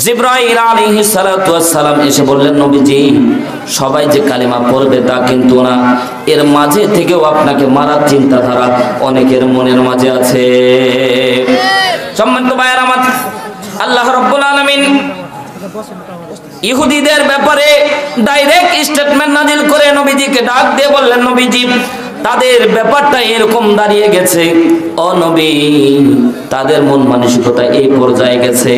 জিবরাইল আলাইহিস সালাতু ওয়াস সালাম এসে বললেন, নবীজি সবাই যে কালেমা পড়বে তা কিন্তু না, এর মাঝে থেকেও আপনাকে মারার চিন্তাধারা অনেকের মনের মাঝে আছে। সম্মানিত ভাইয়েরা আমার, আল্লাহ রাব্বুল আলামিন ইহুদিদের ব্যাপারে ডাইরেক্ট স্টেটমেন্ট নাজিল করে নবীজিকে ডাক দিয়ে বললেন, নবীজি তাদের ব্যাপারটা এরকম দাঁড়িয়ে গেছে, ও নবী তাদের মন মানসিকতা এই পর্যায়ে গেছে।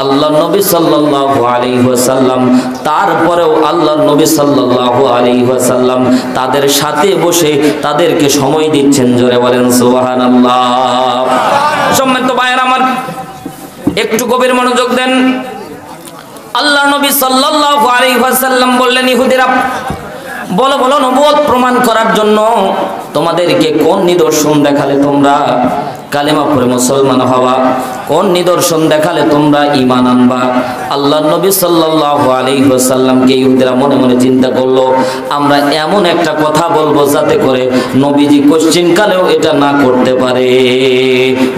আল্লাহ নবী সাল্লাল্লাহু আলাইহি ওয়াসাল্লাম তারপরেও আল্লাহ নবী সাল্লাল্লাহু আলাইহি ওয়াসাল্লাম তাদের সাথে বসে তাদেরকে সময় দিচ্ছেন। জোরে বলেন সুবহানাল্লাহ। সম্মানিত ভাইয়েরা আমার, একটু গভীর মনোযোগ দেন। আল্লাহ নবী সাল্লাল্লাহু আলাইহি ওয়াসাল্লাম বললেন, ইহুদিরা বলো বলো নবুয়ত প্রমাণ করার জন্য তোমাদেরকে কোন নিদর্শন দেখালে তোমরা কালেমা পড়ে মুসলমান হওয়া, কোন নিদর্শন দেখালে তোমরা ঈমান আনবা? আল্লাহ নবী সাল্লাল্লাহু আলাইহি ওয়াসাল্লামকে ইহুদিরা মনে মনে চিন্তা করলো, আমরা এমন একটা কথা বলবো যাতে করে নবীজি কোশ্চিন কালেও এটা না করতে পারে।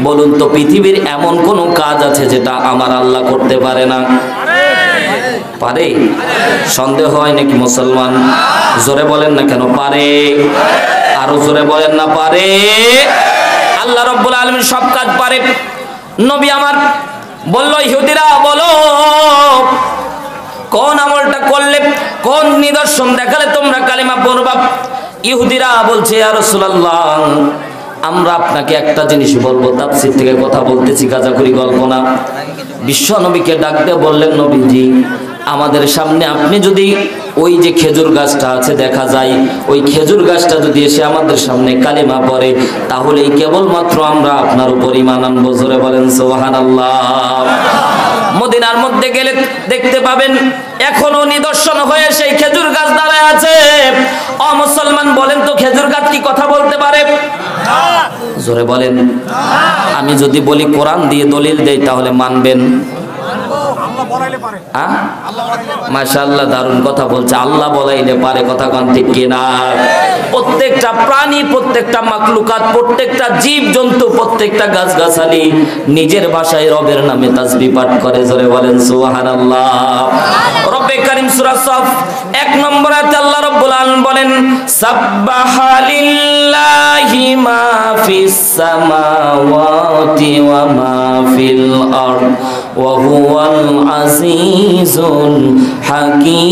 বলুন তো পৃথিবীর এমন কোন কাজ আছে যেটা আমার আল্লাহ করতে পারে না? পারে? সন্দেহ হয় নাকি মুসলমান? জোরে বলেন না কেন পারে? আরো জোরে বলেন না পারে? আল্লাহ রাব্বুল আলামিন সব কাজ পারে। নবী আমার বলল, ইহুদিরা বলো কোন আমলটা করলে, কোন নিদর্শন দেখালে তোমরা কালেমা পড়বা? ইহুদিরা বলছে, ইয়া রাসূলুল্লাহ আমরা আপনাকে একটা জিনিস বলবো, তাফসীর থেকে কথা বলতেছি, গাজাখুরি গল্প না। বিশ্ব নবীকে ডাকতে বললেন, নবীজি আমাদের সামনে আপনি যদি ওই যে খেজুর গাছটা আছে দেখা যায়, ওই খেজুর গাছটা যদি এসে আমাদের সামনে কালেমা পড়ে তাহলেই কেবলমাত্র আমরা আপনার উপর ঈমান আনবো। জোরে বলেন সুবহানাল্লাহ। মদিনার মধ্যে গেলে দেখতে পাবেন এখনো নিদর্শন হয়ে সেই খেজুর গাছ দাঁড়ায় আছে। ও মুসলমান বলেন তো খেজুর গাছ কি কথা বলতে পারে? জোরে বলেন। আমি যদি বলি কোরআন দিয়ে দলিল দেই তাহলে মানবেন? মাশাআল্লাহ, দারুণ কথা বলছে। আল্লাহ বলাইলে পারে, কথা কোন ঠিক কিনা? প্রত্যেকটা প্রাণী, প্রত্যেকটা মাখলুকাত, প্রত্যেকটা জীব জন্তু, প্রত্যেকটা গাছগাছালি নিজের ভাষায় রবের নামে তাসবিহ পাঠ করে। জোরে বলেন সুবহানাল্লাহ। রব্বে কারীম সূরা সফ 1 নম্বর আয়াতে আল্লাহ রাব্বুল আলামিন বলেন, সাব্বাহা লিল্লাহি মা ফিস সামাওয়াতি ওয়া মা ফিল আরদ ওয়া হুয়াল আজিজুল হাকীম।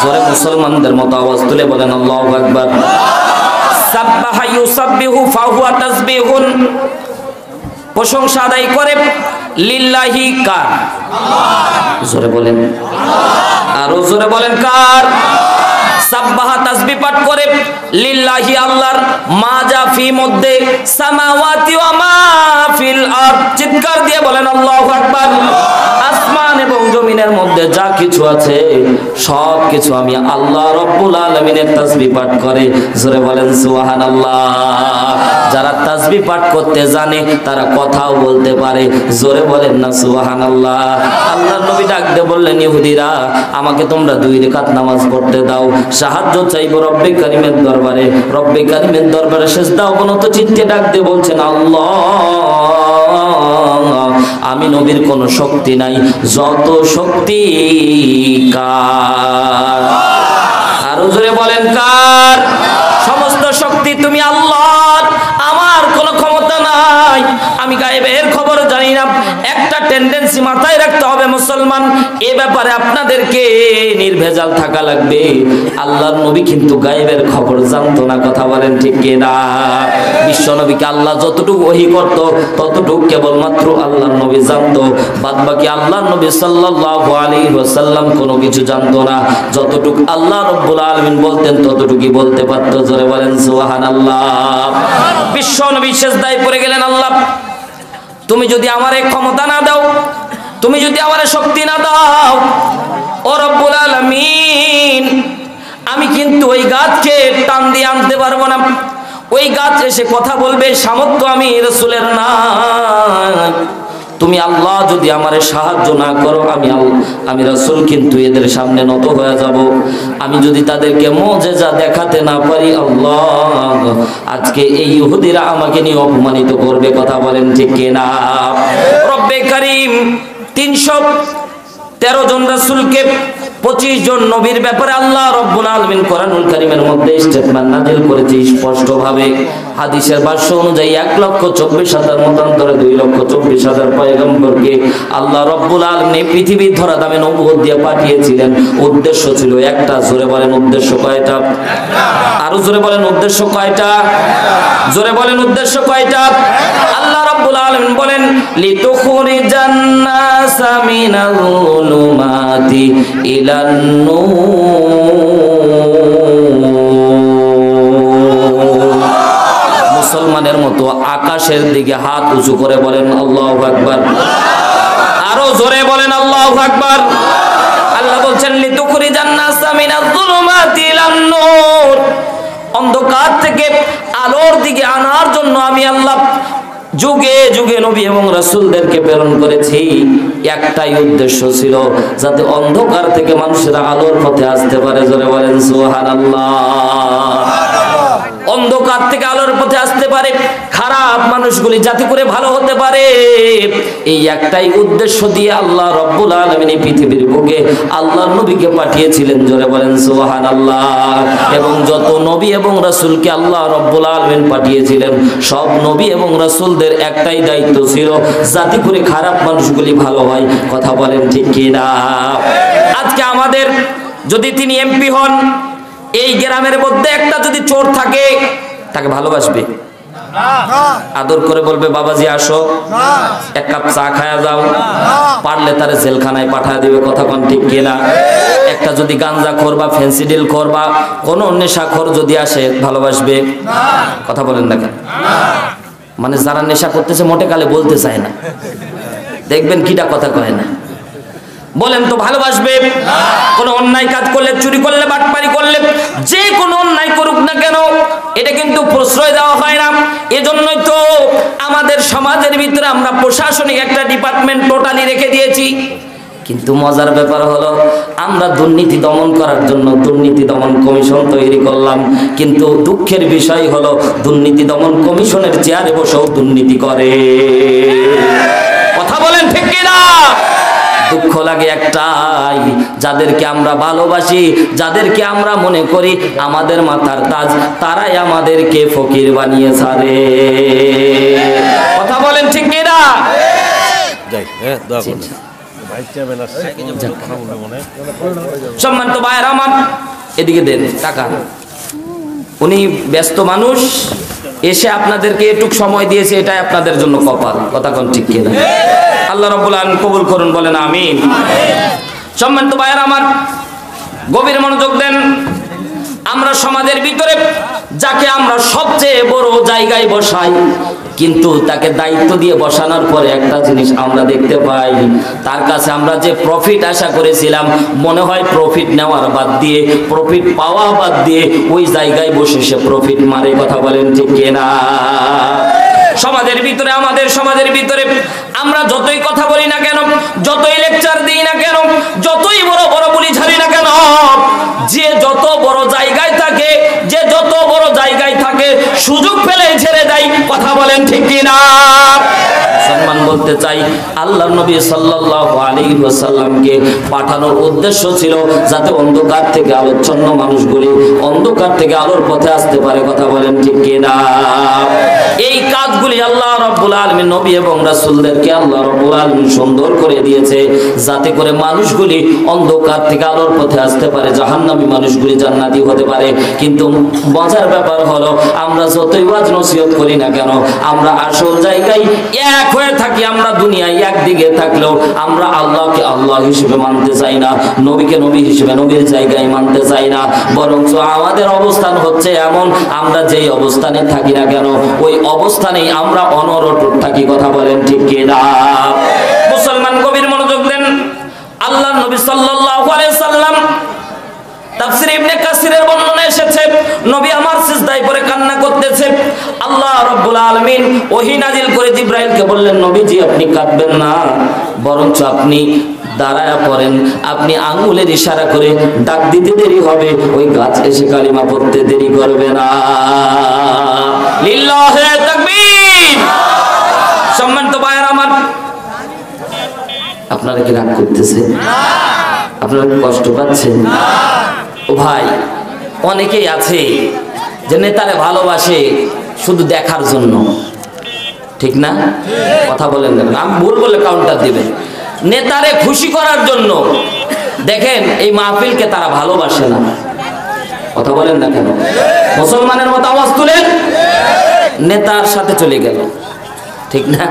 জোরে মুসলমানদের মতো আওয়াজ তুলে বলেন আল্লাহু আকবার। সাব্বাহা ইউসাব্বিহু ফাহুয়া তাসবিহুন, প্রশংসা আদায় করে লিল্লাহি কার? জোরে বলেন, আরো জোরে বলেন কার? সাব্বাহা তাসবিহ পাঠ করে লিল্লাহি আল্লাহর, মা যা ফি মধ্যে, সামাওয়াতি ওয়া মা ফিল আরদ, চিৎকার দিয়ে বলেন আল্লাহু আকবার। আসমান এবং জমিনের মধ্যে যা কিছু আছে সব কিছু আমি আল্লাহ রাব্বুল আলামিনের তাসবিহ পাঠ করে। জোরে বলেন সুবহানাল্লাহ। যারা তাসবিহ পাঠ করতে জানে তারা কথাও বলতে পারে। জোরে বলেন না সুবহানাল্লাহ। আল্লাহর নবী ডাক দিয়ে বললেন, ইহুদিরা আমাকে তোমরা 2 রাকাত নামাজ পড়তে দাও, সাহায্য চাইবো রব্বে কারীমের দরবারে। রব্বে কারীমের দরবারে সিজদা অবনত চিত্তে ডাক দিয়ে বলছেন, আল্লাহ আমি নবীর কোনো শক্তি নাই, যত শক্তি কার? আরো জোরে বলেন কার? সমস্ত শক্তি তুমি আল্লাহর, আমার কোনো ক্ষমতা নাই, আমি গায়েবের খবর জানি না। একটা টেন্ডেন্সি মাথায় রাখতে হবে মুসলমান, এ ব্যাপারে আপনাদেরকে নির্ভেজাল থাকা লাগবে। আল্লাহর নবী কিন্তু গায়েবের খবর জানতো না, কথা বলেন ঠিক কিনা? বিশ্ব নবীকে আল্লাহ যতটুকু ওহী করত ততটুকু কেবলমাত্র আল্লাহর নবী জানতো, বাদ বাকি আল্লাহর নবী সাল্লাল্লাহু আলাইহি ওয়াসাল্লাম কোনো কিছু জানতো না। যতটুকু আল্লাহ রাব্বুল আলামিন বলতেন ততটুকুই বলতে পারত। জোরে বলেন সুবহানাল্লাহ। বিশ্ব নবী সিজদায় পড়ে গেলেন, আল্লাহ তুমি যদি আমারে ক্ষমতা না দাও, তুমি যদি আমারে শক্তি না দাও, ও রব্বুল আলামিন আমি কিন্তু ওই গাছকে টান দিয়ে আনতে পারবো না। ওই গাছ এসে কথা বলবে, সামর্থ্য আমি রাসূলের নাই। তুমি আল্লাহ যদি আমারে সাহায্য না করো, আমি রাসূল কিন্তু এদের সামনে নত হয়ে যাব। আমি যদি তাদেরকে মুজিজা দেখাতে না পারি, আল্লাহ আজকে এই ইহুদিরা আমাকে নিয়ে অপমানিত করবে। কথা বলেন ঠিক কিনা? রব্বে কারীম 313 জন রাসূলকে 25 জন নবীর ব্যাপারে আল্লাহ রাব্বুল আলামিন কোরআনুল কারীমের মধ্যে স্টেটমেন্ট নাযিল করেছে স্পষ্টভাবে। হাদিসের ভাষ্য অনুযায়ী 1,24,000 মতান্তরে 2,24,000 পয়গম্বরকে আল্লাহ রাব্বুল আলামিন পৃথিবীর ধরা দামে নবুয়ত দিয়ে পাঠিয়েছিলেন। উদ্দেশ্য ছিল একটা। জোরে বলেন উদ্দেশ্য কয়টা? আরো জোরে বলেন উদ্দেশ্য কয়টা? জোরে বলেন উদ্দেশ্য কয়টা? আল্লাহ রাব্বুল আলামিন বলেন লিতুখরিজান নাসা মিনাল যুলুমাতি ইলান নূর। মুসলমানের মতো আকাশের দিকে হাত উঁচু করে বলেন আল্লাহু আকবার। আরো জোরে বলেন আল্লাহু আকবার। আল্লাহ বলছেন লিতুখরিজান নাসা মিনাল যুলুমাতি ইলান নূর, অন্ধকার থেকে আলোর দিকে আনার জন্য আমি আল্লাহ যুগে যুগে নবী এবং রাসূলদেরকে প্রেরণ করেছি। একটাই উদ্দেশ্য ছিল, যাতে অন্ধকার থেকে মানুষেরা আলোর পথে আসতে পারে। জোরে বলেন সুবহানাল্লাহ। অন্ধকার থেকে আলোর পথে আসতে পারে, খারাপ মানুষগুলি যাতে করে ভালো হতে পারে, এই একটাই উদ্দেশ্য দিয়ে আল্লাহ রাব্বুল আলামিন এই পৃথিবীর বুকে আল্লাহর নবীকে পাঠিয়েছিলেন। জোরে বলেন সুবহানাল্লাহ। এবং যত নবী এবং রাসূলকে আল্লাহ রাব্বুল আলামিন পাঠিয়েছিলেন, সব নবী এবং রাসূলদের একটাই দায়িত্ব ছিল, যাতে করে খারাপ মানুষগুলি ভালো হয়। কথা বলেন ঠিক কিনা? আজকে আমাদের যদি তিনি এমপি হন, এই গ্রামের মধ্যে একটা যদি চোর থাকে, তাকে ভালোবাসবে, আদর করে বলবে বাবাজি আসো, এক কাপ চা খায়া যাও, পারলে তারে জেলখানায় পাঠায় দিবে। কথা কোন ঠিক কিনা? একটা যদি গাঞ্জা খোর বা ফেন্সিডিল খোর বা কোন নেশাখোর যদি আসে, ভালোবাসবে? কথা বলেন না কেন? মানে যারা নেশা করতেছে মোটে কালে বলতে চায় না, দেখবেন কিটা কথা কয় না। বলেন তো ভালোবাসবে? কোন অন্যায় কাজ করলে, চুরি করলে, বাটপারি করলে, যে কোনো অন্যায় করুক না কেন, এটা কিন্তু প্রশ্রয় দেওয়া হয় না। এজন্যই তো আমাদের সমাজের ভিতরে আমরা প্রশাসনিক একটা ডিপার্টমেন্ট টোটালি রেখে দিয়েছি। কিন্তু মজার ব্যাপার হলো, আমরা দুর্নীতি দমন করার জন্য দুর্নীতি দমন কমিশন তৈরি করলাম, কিন্তু দুঃখের বিষয় হলো দুর্নীতি দমন কমিশনের চেয়ারে বসেও দুর্নীতি করে। কথা বলেন ঠিক কিনা? দুঃখ লাগে একটাই, যাদেরকে আমরা ভালোবাসি, যাদেরকে আমরা মনে করি আমাদের মাথার তাজ, তারাই আমাদেরকে ফকির বানিয়ে ছাড়ে। কথা বলেন ঠিক কিনা? সম্মানিত ভাইয়ের আমার, এদিকে দেন টাকা। উনি ব্যস্ত মানুষ, এসে আপনাদেরকে এটুক সময় দিয়েছে, এটাই আপনাদের জন্য কপাল। কথা কোন ঠিক কিনা? আল্লাহ রাব্বুল আলামিন কবুল করুন, বলেন আমিন। সম্মানিত ভাইয়ের আমার, গভীর মনোযোগ দেন। আমরা সমাজের ভিতরে যাকে আমরা সবচেয়ে বড় জায়গায় বসাই, কিন্তু তাকে দায়িত্ব দিয়ে বসানোর পরে একটা জিনিস আমরা দেখতে পাই, তার কাছে আমরা যে প্রফিট আশা করেছিলাম, মনে হয় প্রফিট নেওয়ার বাদ দিয়ে, প্রফিট পাওয়া বাদ দিয়ে ওই জায়গায় বসে সে প্রফিট মারে। কথা বলেন ঠিক কিনা? সমাজের ভিতরে, আমাদের সমাজের ভিতরে আমরা যতই কথা বলি না কেন, যতই লেকচার দিই না কেন, যতই বড় বড় বলি ঝাড়ি না কেন, যে যত বড় জায়গায় থাকে, যে যত বড় জায়গায় থাকে, সুযোগ পেলে ছেড়ে দেয়। কথা বলেন ঠিক কিনা? সম্মান বলতে চাই, আল্লাহর নবী সাল্লাল্লাহু আলাইহি ওয়াসাল্লামকে পাঠানোর উদ্দেশ্য ছিল যাতে অন্ধকার থেকে আলোচ্ছন্ন মানুষগুলি অন্ধকার থেকে আলোর পথে আসতে পারে। কথা বলেন ঠিক কিনা? এই কাজগুলি আল্লাহ রাব্বুল আলামিন নবী এবং রাসূলদেরকে আল্লাহ রাব্বুল আলামিন সুন্দর করে দিয়েছে, যাতে করে মানুষগুলি অন্ধকার থেকে আলোর পথে আসতে পারে, জাহান্নামী মানুষগুলি জান্নাতি হতে পারে। কিন্তু মজার ব্যাপার হলো, আমরা যতই ওয়াজ নসিহত করি না কেন, আমরা আসল জায়গায় এক হয়ে থাকি। আমরা দুনিয়ায় একদিকে থাকলেও আমরা আল্লাহকে আল্লাহ হিসেবে মানতে চাই না, নবীকে নবী হিসেবে নবীর জায়গায় মানতে চাই না। বরঞ্চ আমাদের অবস্থান হচ্ছে এমন, আমরা যেই অবস্থানে থাকি না কেন, ওই অবস্থানেই আমরা অনড়ট থাকি। কথা বলেন ঠিক কিনা? মুসলমান গভীর মনোযোগ দেন। আল্লাহর নবী সাল্লাল্লাহু আলাইহি সাল্লাম তাফসীর ইবনে কাসিরের বর্ণনা এসেছে নবী আমার সিজদায় পড়ে কান্না করতেছে। আল্লাহ রাব্বুল আলামিন ওহী নাজিল করে জিবরাইলকে বললেন, নবীজি আপনি কাঁদবেন না, বরঞ্চ আপনি দাঁড়ায়া পড়েন, আপনি আঙ্গুলের ইশারা করে ডাক দিতে দেরি হবে, ওই গাছ এসে কালিমা পড়তে দেরি করবে না। লিল্লাহি তাকবীর। সম্মানিত ভাইরা আমার, আপনারা কি রাগ করতেছেন? আপনারা কি কষ্ট পাচ্ছেন? ও ভাই, অনেকেই আছে যে নেতারে ভালোবাসে শুধু দেখার জন্য, ঠিক না? কথা বলেন না, আমি ভুল বলে কাউন্টার দিবেন। নেতারে খুশি করার জন্য দেখেন এই মাহফিলকে তারা ভালোবাসে না। কথা বলেন না কেন? মুসলমানের মতো আওয়াজ তুলেন, নেতার সাথে চলে গেল, ঠিক না?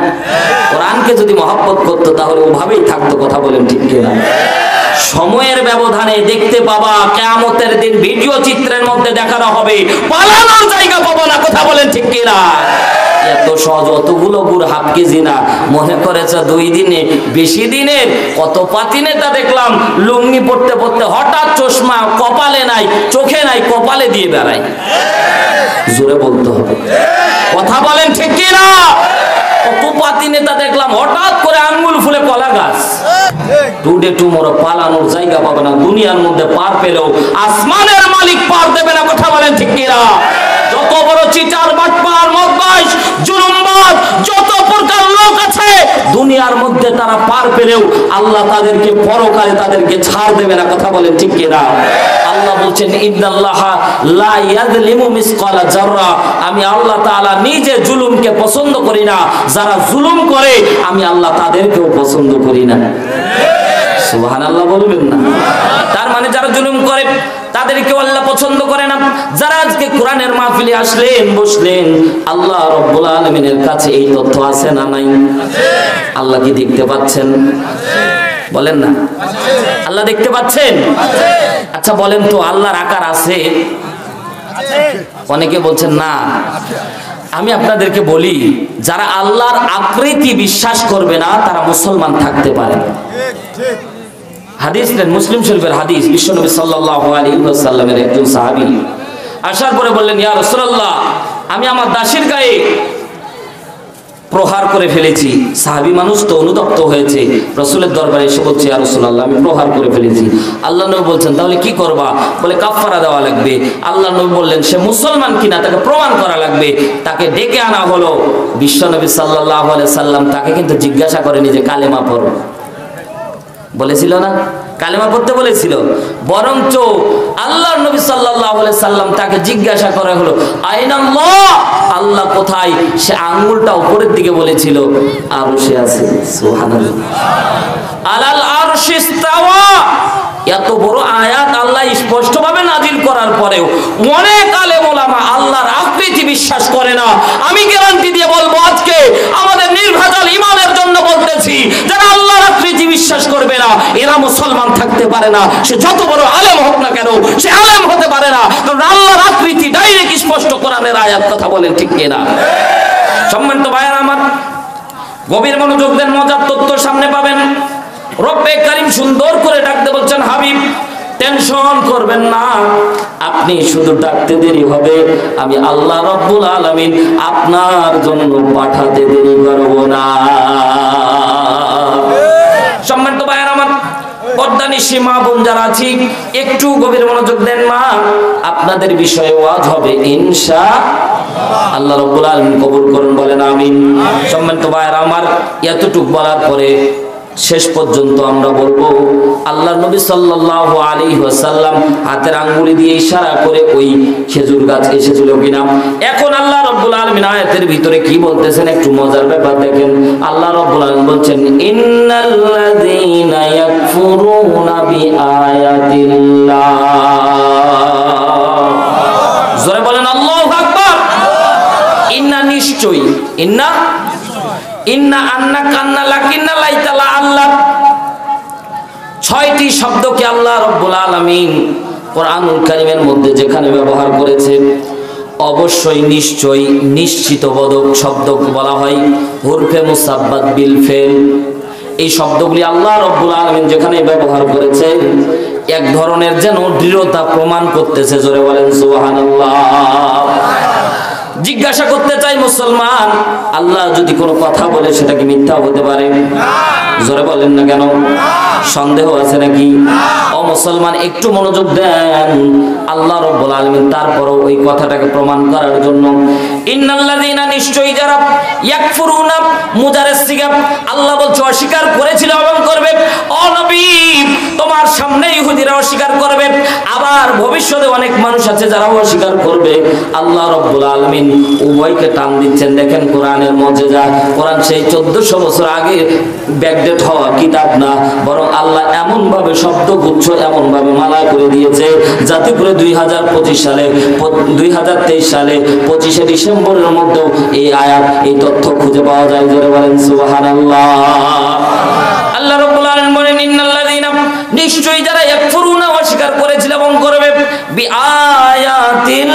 কোরআনকে যদি মহব্বত করতো তাহলে ওভাবেই থাকতো। কথা বলেন ঠিক কিনা? সময়ের ব্যবধানে দেখতে পাবা কিয়ামতের দিন ভিডিও চিত্রের মধ্যে দেখানো হবে, পালানোর জায়গা পাবো না। কথা বলেন ঠিক কিনা? এত সহজ, অতগুলো গুড় হাফ কেজি না, মনে করেছে 2 দিনে, বেশি দিনের কত পাতি নেতা দেখলাম লুঙ্গি পড়তে পড়তে হঠাৎ চশমা কপালে নাই, চোখে নাই, কপালে দিয়ে বেড়ায়। জোরে বলতে হবে, কথা বলেন ঠিক কিনা? কত পাতি নেতা দেখলাম হঠাৎ করে আঙ্গুল ফুলে কলা গাছ। টুডে টুমরো পালানোর জায়গা পাবে না। দুনিয়ার মধ্যে পার পেলেও আসমানের মালিক পার দেবে না। কথা বলেন ঠিক কিনা? যত বড় চিটার বাটপার মদবাস জুলুমবাজ যত প্রকার লোক আছে দুনিয়ার মধ্যে, তারা পার পেলেও আল্লাহ তাদেরকে পরকালে তাদেরকে ছাড় দেবে না। কথা বলেন ঠিক কিনা? আল্লাহ বলছেন, ইন্নাল্লাহা লা ইয়াযলিমু মিসকালা যাররা, আমি আল্লাহ তাআলা নিজে জুলুমকে পছন্দ করি না, যারা জুলুম করে আমি আল্লাহ তাদেরকেও পছন্দ করি না। সুবহানাল্লাহ বলবেন না? তার মানে যারা জুলুম করে তাদেরকে আল্লাহ পছন্দ করে না। যারা আজকে কোরআনের মাহফিলে আসলেন, বসলেন, আল্লাহ রাব্বুল আলামিনের কাছে এই তথ্য আছে না নাই? আল্লাহ কি দেখতে পাচ্ছেন? বলেন না, আল্লাহ দেখতে পাচ্ছেন? আচ্ছা বলেন তো, আল্লাহর আকার আছে? অনেকে বলছেন না। আমি আপনাদেরকে বলি, যারা আল্লাহর আকৃতি বিশ্বাস করবে না তারা মুসলমান থাকতে পারে না। হাদিস নেন, মুসলিম শরীফের হাদিস। বিশ্বনবী সাল্লাল্লাহু আলাইহি ওয়াসাল্লামের একজন সাহাবী আসার পরে বললেন, ইয়া রাসূলুল্লাহ, আমি আমার দাসীর গায়ে প্রহার করে ফেলেছি। সাহাবী মানুষ তো অনুতপ্ত হয়েছে, রাসূলের দরবারে এসে বলছে, ইয়া রাসূলুল্লাহ, আমি প্রহার করে ফেলেছি। আল্লাহ নবী বলছেন, তাহলে কি করবা? বলে কাফারা দেওয়া লাগবে। আল্লাহ নবী বললেন, সে মুসলমান কিনা তাকে প্রমাণ করা লাগবে। তাকে ডেকে আনা হলো। বিশ্বনবী সাল্লাল্লাহু আলাইহি সাল্লাম তাকে কিন্তু জিজ্ঞাসা করেনি যে কালেমা পড়ো, বলেছিল না? কালেমা পড়তে বলেছিল। বরঞ্চ আল্লাহর নবী সাল্লাল্লাহু আলাইহি সাল্লাম তাকে জিজ্ঞাসা করা হলো, আইনাল্লাহ, আল্লাহ কোথায়? সে আঙ্গুলটা উপরের দিকে বলেছিল আরশে আছে। সুবহানাল্লাহ। আলাল আরশি ইস্তাওয়া। এত বড় আয়াত আল্লাহ স্পষ্টভাবে নাজিল করার পরেও অনেক আলেম ওলামা আল্লাহর আকৃতি বিশ্বাস করে না। আমি গ্যারান্টি দিয়ে বলবো, আজকে আমাদের নির্ভেজাল ইমানের জন্য বলতেছি, যারা আল্লাহর আকৃতি বিশ্বাস করবে না এরা মুসলমান থাকতে পারে না। সে যত বড় আলেম হোক না কেন, সে আলেম হতে পারে না, কারণ আল্লাহর আকৃতি ডাইরেক্ট স্পষ্ট কোরআনের আয়াত। কথা বলেন ঠিক কিনা? সম্মানিত ভাইয়েরা আমার, গভীর মনোযোগ দেন, মজার তথ্য সামনে পাবেন। রব্বে কারীম সুন্দর করে ডাকতে বলছেন, হাবিব টেনশন করবেন না, আপনি শুধু ডাকতে দেরি হবে, আমি আল্লাহ রাব্বুল আলামিন আপনার জন্য পাঠাতে দেরি করব না। সম্মানিত ভাইয়েরা আমার, পর্দানিশী মা বোন যারা আছি, একটু গভীর মনোযোগ দেন। মা, আপনাদের বিষয়ে ওয়াজ হবে ইনশাআল্লাহ। আল্লাহ রাব্বুল আলামিন কবুল করুন, বলেন আমিন। সম্মানিত ভাইয়েরা আমার, এতটুকু বলার পরে শেষ পর্যন্ত আমরা বলবো, আল্লাহর নবী সাল্লাল্লাহু আলাইহি ওয়াসাল্লাম হাতের আঙ্গুলি দিয়ে ইশারা করে ওই খেজুর গাছ এসেছিল কিনা। এখন আল্লাহ রাব্বুল আলামিন আয়াতের ভিতরে কি বলতেছেন, একটু মজার ব্যাপার দেখেন। আল্লাহ রাব্বুল আলামিন বলছেন, ইন্নাল্লাযীনা ইয়াকফুরুনা বিআয়াতিল্লাহ। জোরে বলেন আল্লাহু আকবার। ইন্না, নিশ্চয়ই, ইন্না ইন্না, আন্না, কান্না, লাকিন্না, লাইতালা, আল্লাহ, 6টি শব্দকে আল্লাহ রাব্বুল আলামিন কোরআনুল কারীমের মধ্যে যেখানে ব্যবহার করেছেন, অবশ্যই, নিশ্চয়ই, নিশ্চিত বোধক শব্দ বলা হয় হুরফে মুসাব্বাত বিল ফেল। এই শব্দগুলি আল্লাহ রাব্বুল আলামিন যেখানে ব্যবহার করেছেন এক ধরনের যেন দৃঢ়তা প্রমাণ করতেছে। জোরে বলেন সুবহানাল্লাহ। জিজ্ঞাসা করতে চাই মুসলমান, আল্লাহ যদি কোনো কথা বলে সেটা কি মিথ্যা হতে পারে? জোরে বলেন না কেন? সন্দেহ আছে নাকি? ও মুসলমান, একটু মনোযোগ দেন। আল্লাহ রাব্বুল আলামিন তারপরও ওই কথাটাকে প্রমাণ করার জন্য ইন্নাল্লাযীনা, নিশ্চয়ই যারা ইয়াকফুরুনা মুজারেস সিগাব, আল্লাহ বলছে অস্বীকার করেছিল এবং করবে। ও নবী, তোমার সামনে ইহুদিরা অস্বীকার করবে, আবার ভবিষ্যতে অনেক মানুষ আছে যারা অস্বীকার করবে। আল্লাহ রাব্বুল আলামিন উভয়কে টান দিচ্ছেন। দেখেন কোরআনের মুজিজা। কোরআন সেই 1400 বছর আগে ব্যাকডেট হওয়া কিতাব না, বরং আল্লাহ এমন ভাবে শব্দগুচ্ছ এমন ভাবে মালা করে দিয়েছে যাতে করে 2025 সালে 2023 সালে 25শে ডিসেম্বরের মধ্যেও এই আয়াত, এই তথ্য খুঁজে পাওয়া যায়। জোরে বলেন সুবহানাল্লাহ। আল্লাহ রাব্বুল আলামিন বলেন ইন্নাল্লাযীনা, নিশ্চয়ই যারা ইয়াকফুরুনা, অস্বীকার করেছিল এবং করবে, বিআয়াতিল্লাহ,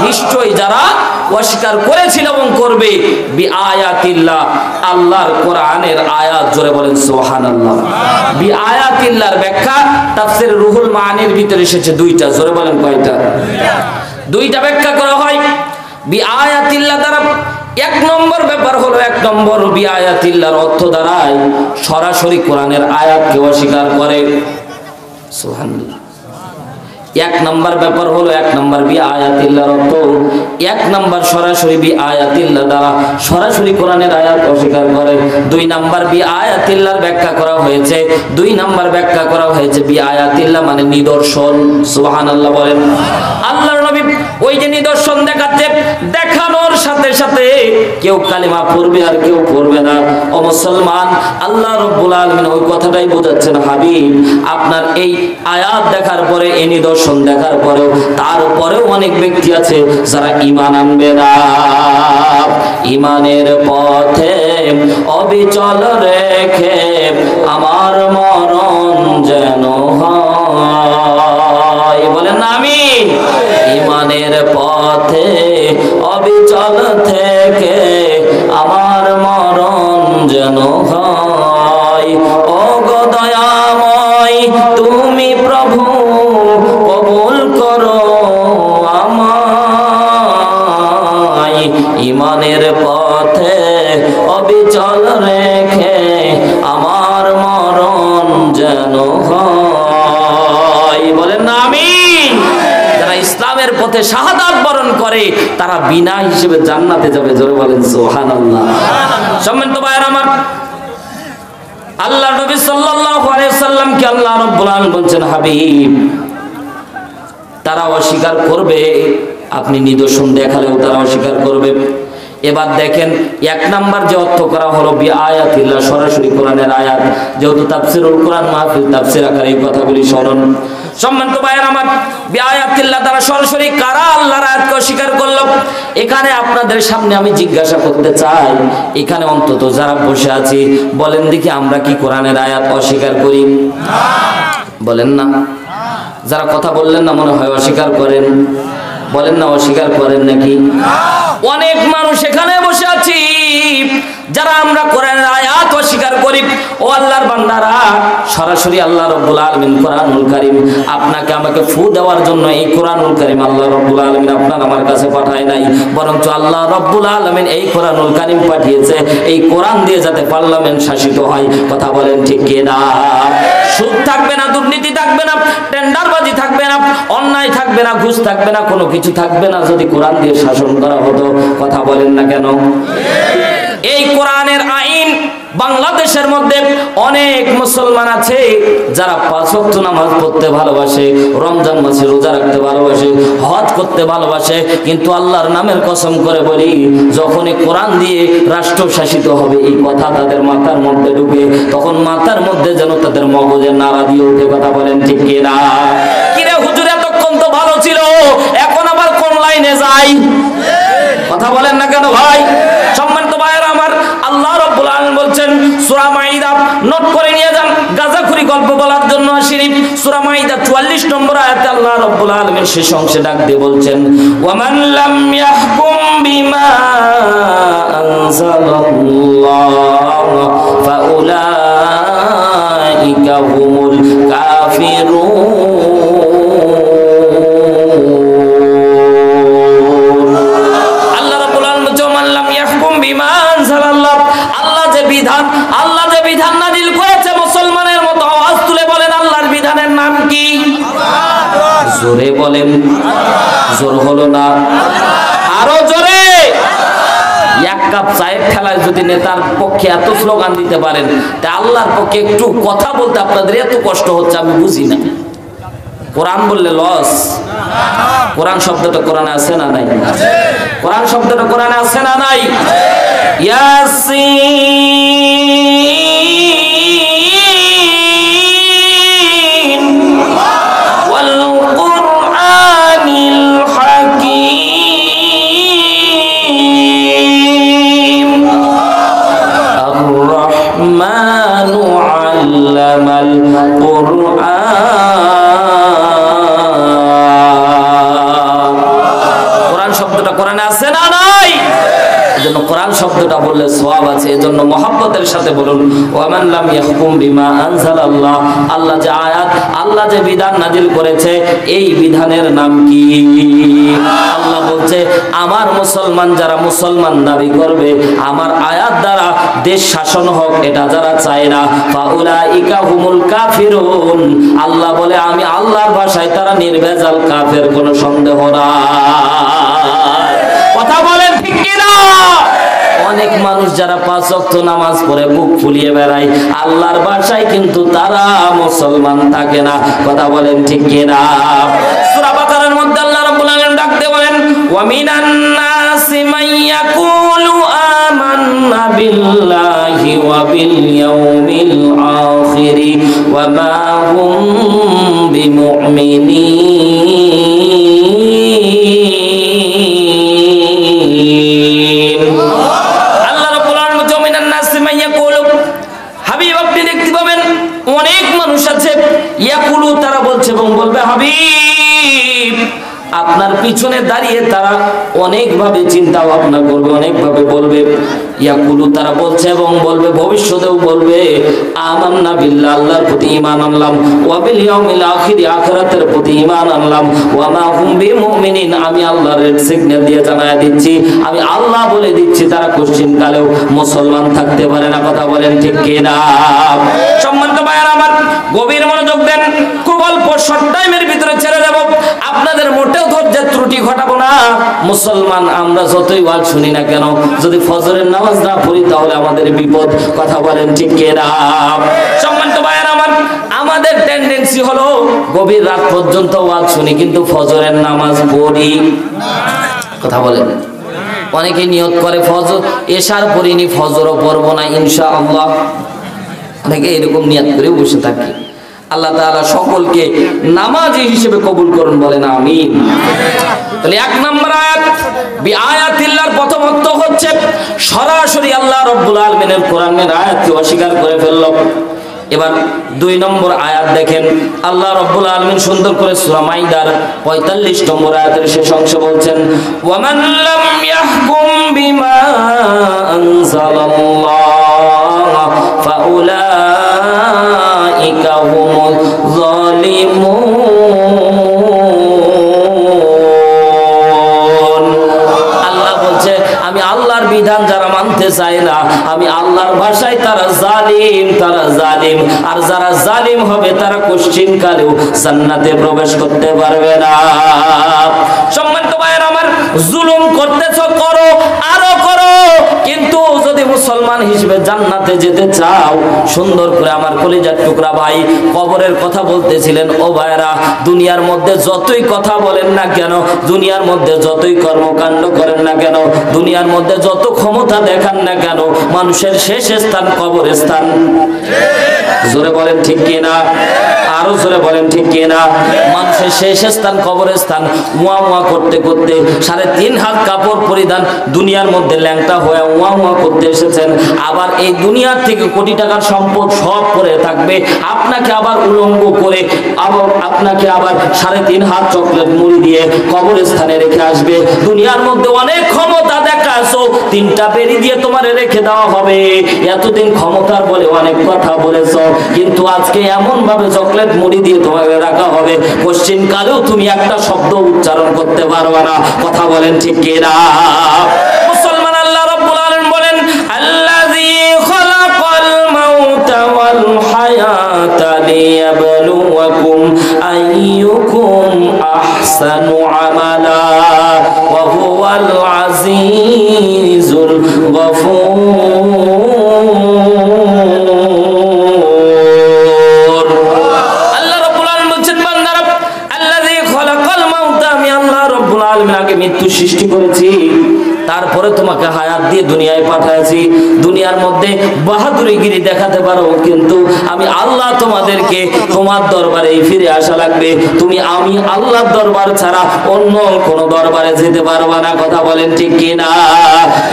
নিশ্চয়ই যারা অস্বীকার করেছিল এবং করবে বিআয়াতিল্লাহ, আল্লাহর কোরআনের আয়াত। জোরে বলেন সুবহানাল্লাহ। বিআয়াতিল্লাহর ব্যাখ্যা তাফসীর রুহুল মানির ভিতরে এসেছে দুইটা। জোরে বলেন কয়টা? দুইটা ব্যাখ্যা করা হয় বিআয়াতিল্লাহ দ্বারা। এক নম্বর ব্যাপার হলো, এক নম্বর বিআয়াতিল্লাহর অর্থ দ্বারাই সরাসরি কোরআনের আয়াতকে অস্বীকার করে। সুবহানাল্লাহ। এক নম্বর ব্যাপার হলো, এক নম্বর বিআয়াতিল্লাহর অর্থ, এক নম্বর সরাসরি বিআয়াতিল্লাহ দ্বারা সরাসরি কোরআনের আয়াত অস্বীকার করে। দুই নম্বর বিআয়াতিল্লাহর ব্যাখ্যা করা হয়েছে, দুই নম্বর ব্যাখ্যা করা হয়েছে বিআয়াতিল্লাহ মানে নিদর্শন। সুবহানাল্লাহ বলেন। আল্লাহর নবী ওই যে নিদর্শন দেখাচ্ছে, দেখানোর সাথে সাথে কেউ কালিমা পড়বে আর কেউ পড়বে না। ও মুসলমান, আল্লাহ রাব্বুল আলামিন ওই কথাটাই বোঝাচ্ছেন, হাবিব আপনার এই আয়াত দেখার পরে, এই নিদর্শন দেখার পরেও, তারপরেও অনেক ব্যক্তি আছে যারা ঈমান আনবে না। ঈমানের পথে অবিচল রেখে আমার মরণ যেন হয়। বলেন না আমিন। ঈমানের পথে অবিচল থেকে আমার মরণ যেন হয়। ও গো দয়াময়, তুমি প্রভু কবুল করো আমায়। ঈমানের পথে অবিচল রেখে আমার মরণ যেন হয়। বলেন না আমিন। যারা ইসলামের পথে শাহাদাত বরণ করে তারা বিনা হিসেবে জান্নাতে যাবে। জোরে বলেন সুবহানাল্লাহ। সম্মানিত ভাইরা আমার, আল্লাহ নবী সাল্লাল্লাহু আলাইহি ওয়াসাল্লামকে আল্লাহ রাব্বুল আলামিন বলছেন, হাবিব তারা অস্বীকার করবে, আপনি নিদর্শন দেখালেও তারা অস্বীকার করবে। এবার দেখেন, এক নাম্বার যে অর্থ করা হলো বিআয়াতিল্লাহ, সরাসরি কোরআনের আয়াত। যেহেতু তাফসীরুল কোরআন মাহফিল, তাফসীর আকারে এই কথাগুলি স্মরণ। সম্মানিত ভাইয়েরা আমার, বিআয়াতিল্লাহ দ্বারা সরাসরি কারা আল্লাহর আয়াতকে অস্বীকার করলো? এখানে আপনাদের সামনে আমি জিজ্ঞাসা করতে চাই, এখানে অন্তত যারা বসে আছি, বলেন দেখি আমরা কি কোরআনের আয়াত অস্বীকার করি? বলেন না। যারা কথা বললেন না মনে হয় অস্বীকার করেন। বলেন না অস্বীকার করেন নাকি? অনেক মানুষ এখানে বসে আছি যারা আমরা কোরআনের আয়াত অস্বীকার করি। ও আল্লাহর বান্দারা, সরাসরি আল্লাহ রাব্বুল আলামিন কোরআনুল কারীম আপনাকে আমাকে ফু দেওয়ার জন্য এই কোরআনুল কারীম আল্লাহ রাব্বুল আলামিন আপনার আমার কাছে পাঠায় নাই, বরঞ্চ আল্লাহ রাব্বুল আলামিন এই কোরআনুল কারীম পাঠিয়েছে এই কোরআন দিয়ে যাতে পার্লামেন্ট শাসিত হয়। কথা বলেন ঠিক কি না? সুদ থাকবে না, দুর্নীতি থাকবে না, টেন্ডারবাজি থাকবে না, অন্যায় থাকবে না, ঘুষ থাকবে না, কোনো কিছু থাকবে না যদি কোরআন দিয়ে শাসন করা হতো। কথা বলেন না কেন? এই কোরআনের আইন বাংলাদেশের মধ্যে অনেক মুসলমান আছে যারা 5 ওয়াক্ত নামাজ পড়তে ভালোবাসে, রমজান মাসে রোজা রাখতে ভালোবাসে, হজ করতে ভালোবাসে, কিন্তু আল্লাহর নামের কসম করে বলি, যখনই কোরআন দিয়ে রাষ্ট্র শাসিত হবে এই কথা তাদের মাথার মধ্যে ঢুকে, তখন মাথার মধ্যে যেন তাদের মগজের নাড়া দিয়ে উঠে। কথা বলেন ঠিক কি না? কিরে হুজুর এতক্ষণ তো ভালো ছিল, এখন আবার কোন লাইনে যাই? কথা বলেন না কেন ভাই? সম্মানিত ভাইয়েরা আমার, আল্লাহ রাব্বুল আলামিন বলছেন সূরা মাইদা, নোট করে নিয়ে যান, গাজাখুরি গল্প বলার জন্য শরীফ সূরা মাইদা 44 নম্বর আয়াতে আল্লাহ রাব্বুল আলামিন শেষ অংশে ডাক দিয়ে বলছেন, ওয়ামান লাম ইয়াহকুম বিমা আনজালাল্লাহ ফাউলাইকা হুমুল কাফিরুন। আল্লাহ রাব্বুল আলামিন বলছেন ওয়ামান লাম ইয়াহকুম বিমা আনজালাল্লাহ, আল্লাহ যে বিধান নাযিল করেছে, মুসলমানের মতো আওয়াজ তুলে বলেন আল্লাহর বিধানের নাম কি? জোরে বলেন, জোর হলো না, আরো জোরে। এক কাপ চায়ের ঠেলায় যদি নেতার পক্ষে এত স্লোগান দিতে পারেন, তা আল্লাহর পক্ষে একটু কথা বলতে আপনাদের এত কষ্ট হচ্ছে আমি বুঝি না। কোরআন বললে লস? কোরআন শব্দটা কোরআনে আছে না নাই? কোরআন শব্দটা কোরআনে আছে না নাই? ইয়াসিন ওয়াল কুরআনিল হাকীম আর রহমানু আল্লামাল কুরআন। শব্দটা কোরআনে আছে না নাই? এজন্য কোরআন শব্দটা বললে সওয়াব আছে, এজন্য মহব্বতের সাথে বলুন ওয়ামান লাম ইয়াহকুম বিমা আনজালাল্লাহ। আল্লাহ যে আয়াত, আল্লাহ যে বিধান নাজিল করেছে, এই বিধানের নাম কি? আল্লাহ বলছে আমার মুসলমান যারা মুসলমান দাবি করবে, আমার আয়াত দ্বারা দেশ শাসন হোক, এটা যারা চায় না, ফাউলাইকা হুমুল কাফিরুন। আল্লাহ বলে আমি আল্লাহর ভাষায় তারা নির্ভেজাল কাফের, কোনো সন্দেহ নাই। কথা বলেন ঠিক কিনা? অনেক মানুষ যারা 5 ওয়াক্ত নামাজ পড়ে বুক ফুলিয়ে বেড়ায়, আল্লাহর ভাষায় কিন্তু তারা মুসলমান থাকে না। কথা বলেন ঠিক কিনা? সূরা বাকারার মধ্যে আল্লাহ রাব্বুল আলামিন ডাকতে বলেন ওয়া মিনান নাসি মাইয়াকুলু আমান্না বিল্লাহি ওয়া বিল ইয়াউমিল আখির ওয়া মা হুম বিমুমিনিন। আল্লাহ রাব্বুল আলামিন জমিনান নাসি মাইয়াকুলু, হাবিব আপনি দেখতে পাবেন অনেক মানুষ আছে, ইয়াকুলু তারা বলছে এবং বলবে হাবিব আপনার পিছনে দাঁড়িয়ে তারা অনেকভাবে চিন্তা ভাবনা করবে, অনেকভাবে বলবে। ইয়াকুলু তারা বলছে এবং বলবে, ভবিষ্যতেও বলবে আমান্না বিল্লাহ, আল্লাহর প্রতি ঈমান আনলাম, ওয়া বিল ইয়াউমিল আখির, আখিরাতের প্রতি ঈমান আনলাম, ওয়া মা হুম বিমুমিনিন, আমি আল্লাহর রেড সিগন্যাল দিয়ে জানায়া দিচ্ছি, আমি আল্লাহ বলে দিচ্ছি তারা কোশ্চিন কালেও মুসলমান থাকতে পারে না। কথা বলেন ঠিক কিনা? সম্মানিত ভাইয়েরা আমার, গভীর মনোযোগ দেন, খুব অল্প শর্ট টাইমের ভিতরে ছেড়ে দেব, আপনাদের মোটেও ধৈর্যের ত্রুটি ঘটাবো না। মুসলমান আমরা যতই ওয়াজ শুনি না কেন, যদি ফজরের নামাজ না পড়ি তাহলে আমাদের বিপদ। কথা বলেন ঠিক কিনা? সম্মানিত ভাইয়েরা আমার, আমাদের টেন্ডেন্সি হলো গভীর রাত পর্যন্ত ওয়াজ শুনি কিন্তু ফজরের নামাজ পড়ি। কথা বলেন, অনেকে নিয়ত করে ফজর এশার পড়িনি, ফজরও পড়বো না ইনশাআল্লাহ, অনেকে এরকম নিয়ত করে বসে থাকে। আল্লাহ তাআলা সকলকে নামাজি হিসেবে কবুল করুন, বলেন আমিন। তাহলে 1 নম্বর আয়াত, বিআয়াতিল্লাহর প্রথম অর্থ হচ্ছে সরাসরি আল্লাহ রাব্বুল আলামিনের কোরআনের আয়াতকে অস্বীকার করে ফেলল। এবার 2 নম্বর আয়াত দেখেন, আল্লাহ রাব্বুল আলামিন সুন্দর করে সূরা মাইদার 45 নম্বর আয়াতের শেষ অংশ বলছেন ওয়ামান লাম ইয়াহকুম বিমা আনজালাল্লাহ ফাউলাইকা হুমুল যালিমুন। আল্লাহ বলছে আমি আল্লাহর বিধান যারা মানতে চায় না, আমি আল্লাহর ভাষায় তারা জালিম, তারা জালিম। আর যারা জালিম হবে তারা কোশ্চিন কালেও জান্নাতে প্রবেশ করতে পারবে না। সম্মানিত ভাইয়েরা আমার, জুলুম করতেছো করো, আরো করো, কিন্তু যদি মুসলমান হিসেবে জান্নাতে যেতে চাও, সুন্দর করে আমার কলিজার টুকরা ভাই কবরের কথা বলতেছিলেন, ও ভাইয়েরা দুনিয়ার মধ্যে যতই কথা বলেন না কেন, দুনিয়ার মধ্যে যতই কর্মকাণ্ড করেন না কেন, দুনিয়ার মধ্যে যত ক্ষমতা দেখান না কেন, মানুষের শেষ স্থান কবরস্থান। জোরে বলেন ঠিক কিনা? আরো জোরে বলেন ঠিক কিনা? মানুষের শেষ স্থান কবরস্থান, ওয়া ওয়া করতে করতে 3.5 হাত কাপড় পরিধান দুনিয়ার মধ্যে ল্যাংটা হয়ে ওয়া ওয়া করতে এসেছেন। আবার এই দুনিয়ার থেকে কোটি টাকার সম্পদ সব করে থাকবে, আপনাকে আবার উলঙ্গ করে আপনাকে আবার 3.5 হাত চকলেট মুড়ি দিয়ে কবরস্থানে রেখে আসবে। দুনিয়ার মধ্যে অনেক ক্ষমতা দেখাছো, 3টা বেরি দিয়ে তোমার রেখে দেওয়া হবে। এতদিন ক্ষমতার বলে অনেক কথা বলেছ, কিন্তু আজকে এমন ভাবে চকলেট মুড়ি দিয়ে তোমাকে রাখা হবে, কোশ্চিন কালেও তুমি একটা শব্দ উচ্চারণ করতে পারবে না। কথা বলেন ঠিক কিনা? মুসলমান, আল্লাহ রাব্বুল আলামিন বলেন, আল্লাযী খালাকাল মাউতা ওয়াল হায়াতা লিয়াবলুয়াকুম আইয়ুকুম আহসানু আমালা ওয়া হুয়াল আজিজুল গফুর। আল্লাহ রাব্বুল আলামিন বলেন, বান্দারা, আল্লাযী খালাকাল মাউতা, আমি আল্লাহ রাব্বুল আলামিন আগে মৃত্যু সৃষ্টি করেছি, তারপরে তোমাকে হায়াত দিয়ে দুনিয়ায় পাঠাইছি। দুনিয়ার মধ্যে বাহাদুরিগিরি দেখাতে পারো, কিন্তু আমি আল্লাহ তোমাদেরকে তোমার দরবারে ফিরে আসা লাগবে। আমি আল্লাহর দরবার ছাড়া অন্য কোন দরবারে যেতে পারবে না। কথা বলেন ঠিক কিনা?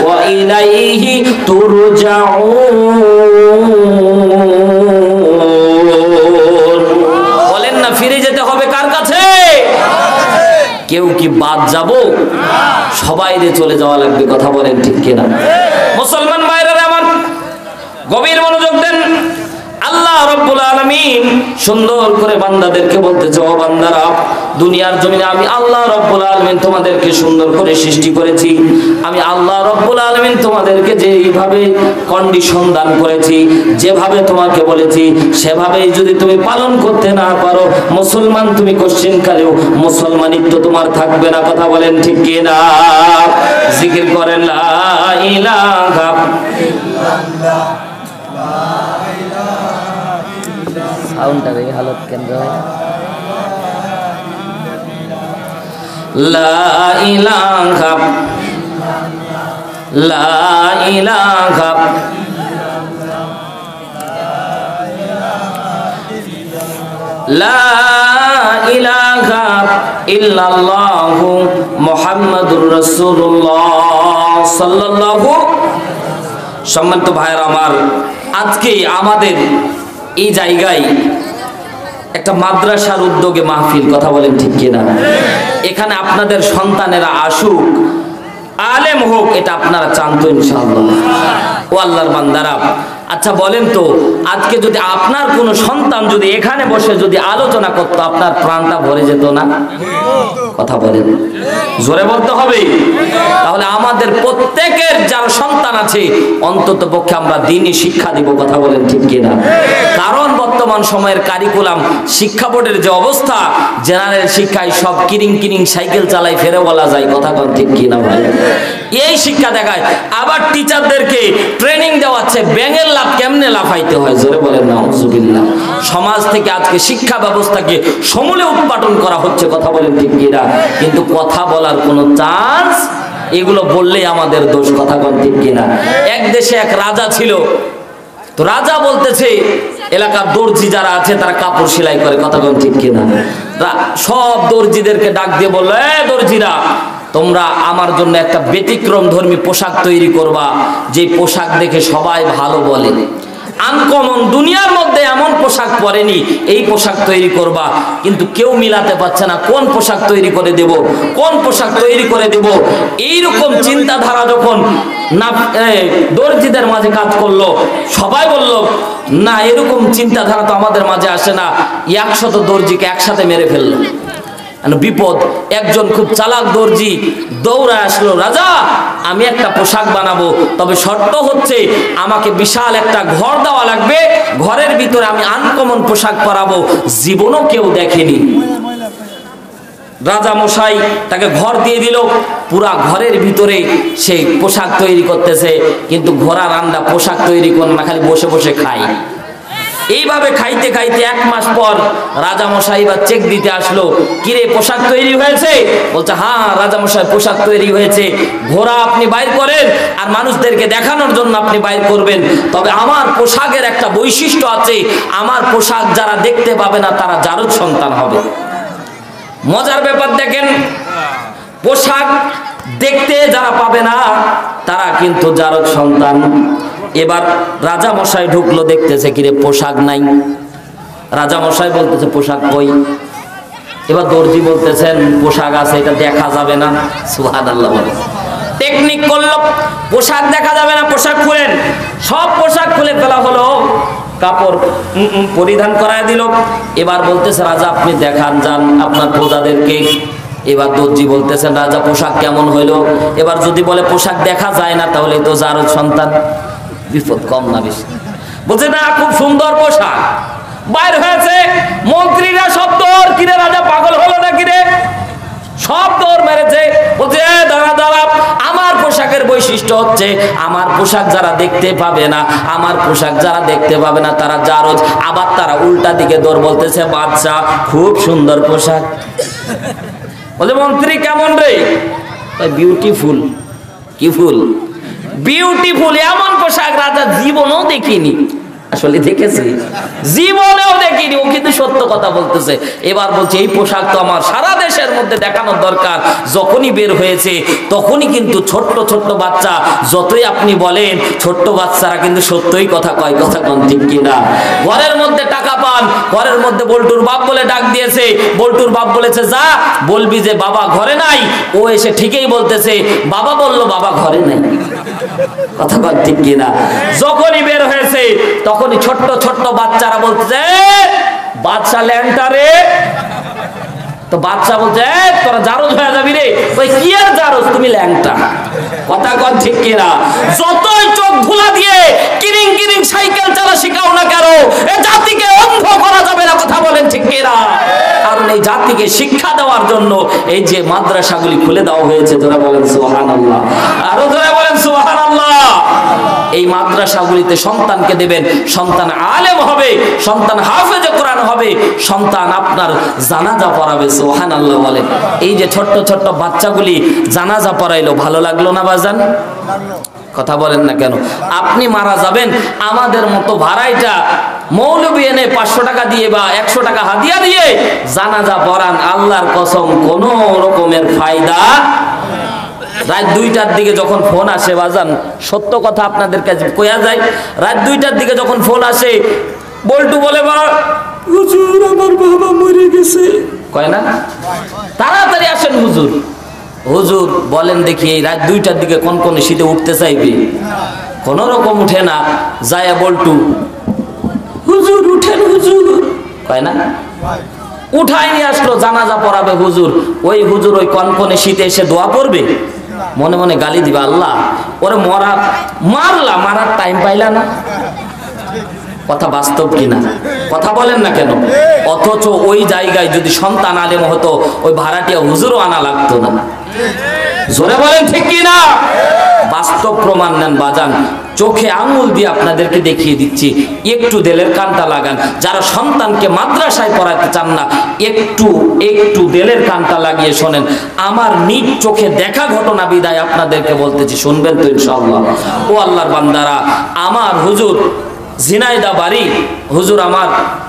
ওয়া ইলাইহি তুরজাউন। বলেন না, ফিরে যেতে হবে কার কাছে? কেউ কি বাদ যাব? সবাই চলে যাওয়া লাগবে। কথা বলেন ঠিক কিনা? মুসলমান ভাইরা আমার, গভীর মনোযোগ দেন। আল্লাহ রাব্বুল আলামিন সুন্দর করে বান্দাদেরকে বলতেছে, ও বান্দারা, দুনিয়ার জমিনে আমি আল্লাহ রাব্বুল আলামিন তোমাদেরকে সুন্দর করে সৃষ্টি করেছি। আমি আল্লাহ রাব্বুল আলামিন তোমাদেরকে যেইভাবে কন্ডিশন দান করেছি, যেভাবে তোমাকে বলেছি, সেভাবেই যদি তুমি পালন করতে না পারো, মুসলমান তুমি কোশ্চেন কালেও মুসলমানিত্ব তোমার থাকবে না। কথা বলেন ঠিক কিনা? জিকির করেন লা ইলাহা ইল্লাল্লাহ। সাউন্ডটা এই হালত কেন্দ্র লা ইলাহা লা ইলাহা লা ইলাহা ইল্লাল্লাহু মুহাম্মাদুর রাসূলুল্লাহ সাল্লাল্লাহু। সম্মানিত ভাইরা আমার, আজকে আমাদের এই জায়গায় একটা মাদ্রাসার উদ্যোগে মাহফিল। কথা বলেন ঠিক কিনা? এখানে আপনাদের সন্তানেরা আসুক, আলেম হোক, এটা আপনারা চান তো ইনশাআল্লাহ? ও আল্লাহর বান্দারা, আচ্ছা বলেন তো, আজকে যদি আপনার কোনো সন্তান যদি এখানে বসে যদি আলোচনা করতো, আপনার প্রাণটা ভরে যেত না? কথা বলেন, জোরে বলতে হবে। তাহলে আমাদের প্রত্যেকের যারা সন্তান আছে, অন্তত পক্ষে আমরা দ্বীনি শিক্ষা দিব। কথা বলেন ঠিক কিনা? কারণ বর্তমান সময়ের কারিকুলাম, শিক্ষা বোর্ডের যে অবস্থা, জেনারেল শিক্ষায় সব কিরিং কিরিং সাইকেল চালাই ফেরে বলা যায়। কথা বলেন ঠিক কিনা ভাই? এই শিক্ষা দেখায়, আবার টিচারদেরকে ট্রেনিং দেওয়াচ্ছে ব্যাঙের লাফ কেমনে লাফাইতে হয়। জোরে বলেন নাউজুবিল্লাহ। সমাজ থেকে আজকে শিক্ষা ব্যবস্থাকে সমূলে উৎপাদন করা হচ্ছে। কথা বলেন ঠিক কিনা? কিন্তু কথা বলার কোনো চান্স, এগুলো বললেই আমাদের দোষ। কথা বলেন ঠিক কিনা? এক দেশে এক রাজা ছিল, তো রাজা বলতেছে এলাকার দর্জি যারা আছে তারা কাপড় সেলাই করে। কথা বলেন ঠিক কিনা? সব দর্জিদেরকে ডাক দিয়ে বললো, এ দর্জিরা, তোমরা আমার জন্য একটা ব্যতিক্রম ধর্মী পোশাক তৈরি করবা, যে পোশাক দেখে সবাই ভালো বলে, আনকমন, দুনিয়ার মধ্যে এমন পোশাক পরেনি, এই পোশাক তৈরি করবা। কিন্তু কেউ মিলাতে পারছে না কোন পোশাক তৈরি করে দেব, কোন পোশাক তৈরি করে দেব। এইরকম চিন্তাধারা যখন না দর্জিদের মাঝে কাজ করলো, সবাই বলল, না, এরকম চিন্তাধারা তো আমাদের মাঝে আসে না। 100 দর্জিকে একসাথে মেরে ফেললো। বিপদ। একজন খুব চালাক দর্জি দৌড়ে আসলো, রাজা, আমি একটা পোশাক বানাবো, তবে শর্ত হচ্ছে আমাকে বিশাল একটা ঘর দেওয়া লাগবে, ঘরের ভিতরে আমি আনকমন পোশাক পরাবো, জীবনও কেউ দেখেনি। রাজা মশাই তাকে ঘর দিয়ে দিল, পুরা ঘরের ভিতরে সে পোশাক তৈরি করতেছে, কিন্তু ঘোড়া রান্না পোশাক তৈরি করে না, খালি বসে বসে খায়। এইভাবে খাইতে খাইতে 1 মাস পর রাজা মশাই বা চেক দিতে আসলো, কিরে পোশাক তৈরি হয়েছে? বলছে হ্যাঁ রাজা মশাই পোশাক তৈরি হয়েছে, ঘোড়া আপনি বাইর করেন আর মানুষদেরকে দেখানোর জন্য আপনি বাইর করবেন, তবে আমার পোশাকের একটা বৈশিষ্ট্য আছে, আমার পোশাক যারা দেখতে পাবে না তারা জারজ সন্তান হবে। মজার ব্যাপার দেখেন, পোশাক দেখতে যারা পাবে না তারা কিন্তু জারজ সন্তান। এবার রাজা মশাই ঢুকলো, দেখতেছে কিরে পোশাক নাই। রাজা মশাই বলতেছে পোশাক কই? এবার দর্জি বলতেছেন পোশাক আছে, এটা দেখা যাবে না। সুবহানাল্লাহ। টেকনিক করলো, পোশাক দেখা যাবে না, পোশাক খুলেন। সব পোশাক খুলে ফেলা হলো, কাপড় পরিধান করায় দিল। এবার বলতেছে রাজা আপনি দেখান যান আপনার প্রজাদেরকে। এবার দর্জি বলতেছেন রাজা পোশাক কেমন হইলো? এবার যদি বলে পোশাক দেখা যায় না তাহলে তো জারজ সন্তান, বিপদ কম না বেশি? বলছে না খুব সুন্দর পোশাক বাইর হয়েছে। মন্ত্রীরা সব তোর, কিরে রাজা পাগল হলো না কিরে? সব দৌড় মেরেছে। বলছে দাঁড়া দাঁড়া, আমার পোশাকের বৈশিষ্ট্য হচ্ছে আমার পোশাক যারা দেখতে পাবে না, আমার পোশাক যারা দেখতে পাবে না তারা জারজ। আবার তারা উল্টা দিকে দৌড় বলতেছে বাদশা খুব সুন্দর পোশাক। বলে মন্ত্রী কেমন রে? বিউটিফুল। কি ফুল? বিউটিফুল। এমন পোশাক রাজা জীবনেও দেখিনি। আসলে দেখেছি, জীবনেও দেখিনি। ও কিন্তু সত্য কথা বলতেছে। এবার বলছে এই পোশাক তো আমার সারা দেশের মধ্যে দেখানোর দরকার। যখনই বের হয়েছে তখনই কিন্তু ছোট্ট ছোট্ট বাচ্চা, যতই আপনি বলেন ছোট্ট বাচ্চারা কিন্তু সত্যই কথা কয়, কথা কন ঠিক কিনা? ঘরের মধ্যে টাকা পান, ঘরের মধ্যে বল্টুর বাপ বলে ডাক দিয়েছে, বল্টুর বাপ বলেছে যা বলবি যে বাবা ঘরে নাই। ও এসে ঠিকই বলতেছে বাবা বলল বাবা ঘরে নাই, কথা কন ঠিক কিনা? যখনই বের হয়েছে তখনই ছোট্ট ছোট্ট বাচ্চারা বলতেছে বাচ্চা ল্যাংটা রে। তো বাচ্চা বলছে তোরা জারজ হয়ে যাবি রে। ওই কি আর জারজ, তুমি ল্যাংটা, কথা কন ঠিক কিনা? যতই চোখ ধুলা দিয়ে কিরিং কিরিং সাইকেল চালা শিখাও না কেন, এ জাতিকে অন্ধ করা যাবে না, কথা বলেন ঠিক কিনা? কারণ এই জাতিকে শিক্ষা দেওয়ার জন্য এই যে মাদ্রাসাগুলি খুলে দেওয়া হয়েছে। যারা বলেন সুবহানাল্লাহ, আরো যারা বলেন সুবহানাল্লাহ। এই মাদ্রাসাগুলিতে সন্তানকে দেবেন, সন্তান আলেম হবে, সন্তান হাফেজে কোরআন হবে, সন্তান আপনার জানাজা পড়াবে। সুবহানাল্লাহ বলেন। এই যে ছোট্ট ছোট্ট বাচ্চাগুলি জানাজা পড়াইলো, ভালো লাগলো না বাজান? কথা বলেন না কেন? আপনি মারা যাবেন, আমাদের মতো ভাড়াইটা মৌলবি এনে 500 টাকা দিয়ে বা 100 টাকা হাদিয়া দিয়ে জানাজা পড়ান, আল্লাহর কসম কোন রকমের ফায়দা। রাত 2টার দিকে যখন ফোন আসে বাজান, সত্য কথা আপনাদের কাছে কয়া যায়, রাত 2টার দিকে যখন ফোন আসে বল্টু বলে বা হুজুর আমার বাবা মরে গেছে, কয় না? তাড়াতাড়ি আসেন হুজুর। হুজুর বলেন দেখি এই রাত 2টার দিকে কোন কোন শীতে উঠতে চাইবে? কোন রকম উঠে না। যায় বল্টু হুজুর উঠেন হুজুর, কয় না? উঠাই নিয়ে আসলো, জানাজা পড়াবে হুজুর। ওই হুজুর ওই কনকনে শীতে এসে দোয়া পড়বে, মনে মনে গালি দিবে আল্লাহ ওরে মারার টাইম পাইলা না। কথা বাস্তব কিনা? কথা বলেন না কেন? অথচ ওই জায়গায় যদি সন্তান আলেম হতো ওই ভাড়াটিয়া হুজুরও আনা লাগতো না। জোরে বলেন ঠিক কিনা? বাস্তব প্রমাণ নেন বাজান, চোখে আঙুল দিয়ে আপনাদেরকে দেখিয়ে দিচ্ছি। একটু দিলের কানটা লাগান, যারা সন্তানকে মাদ্রাসায় পড়াতে চান না একটু দিলের কানটা লাগিয়ে শোনেন। আমার নিজ চোখে দেখা ঘটনা বিদায় আপনাদেরকে বলতেছি, শুনবেন তো ইনশাআল্লাহ? ও আল্লাহর বান্দারা, আমার হুজুর ঝিনাইদা বাড়ি,